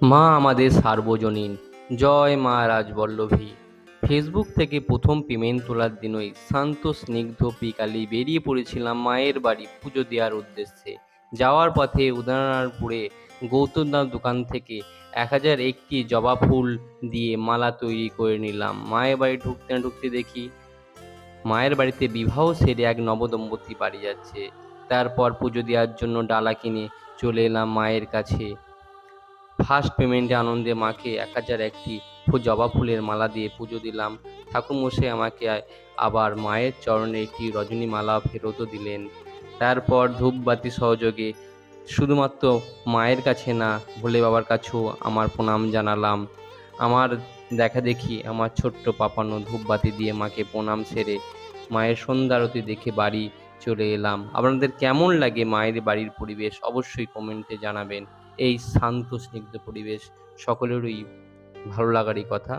মা আমাদের সার্বজনীন। জয় মা রাজবল্লভী। ফেসবুক থেকে প্রথম পেমেন্ট তোলার দিনই শান্ত স্নিগ্ধ বিকালে বেরিয়ে পড়েছিলাম মায়ের বাড়ি পুজো দেওয়ার উদ্দেশ্যে। যাওয়ার পথে উদয়নারপুরে গৌতমদার দোকান থেকে 1001টি জবা ফুল দিয়ে মালা তৈরি করে নিলাম। মায়ের বাড়ি ঢুকতে না ঢুকতে দেখি মায়ের বাড়িতে বিবাহ সেরে এক নবদম্পতি বাড়ি যাচ্ছে। তারপর পুজো দেওয়ার জন্য ডালা কিনে চলে এলাম মায়ের কাছে। ফার্স্ট পেমেন্টে আনন্দে মাকে 1001টি জবা ফুলের মালা দিয়ে পুজো দিলাম। ঠাকুরমশাই আমাকে আবার মায়ের চরণে একটি রজনীমালা ফেরতও দিলেন। তারপর ধূপবাতি সহযোগে শুধুমাত্র মায়ের কাছে না, ভোলে বাবার কাছেও আমার প্রণাম জানালাম। আমার দেখাদেখি আমার ছোট্ট পাপানো ধূপবাতি দিয়ে মাকে প্রণাম সেরে মায়ের সন্ধ্যা আরতি দেখে বাড়ি চলে এলাম। আপনাদের কেমন লাগে মায়ের বাড়ির পরিবেশ অবশ্যই কমেন্টে জানাবেন। এই শান্ত স্নিগ্ধ পরিবেশ সকলেরই ভালো লাগারই কথা।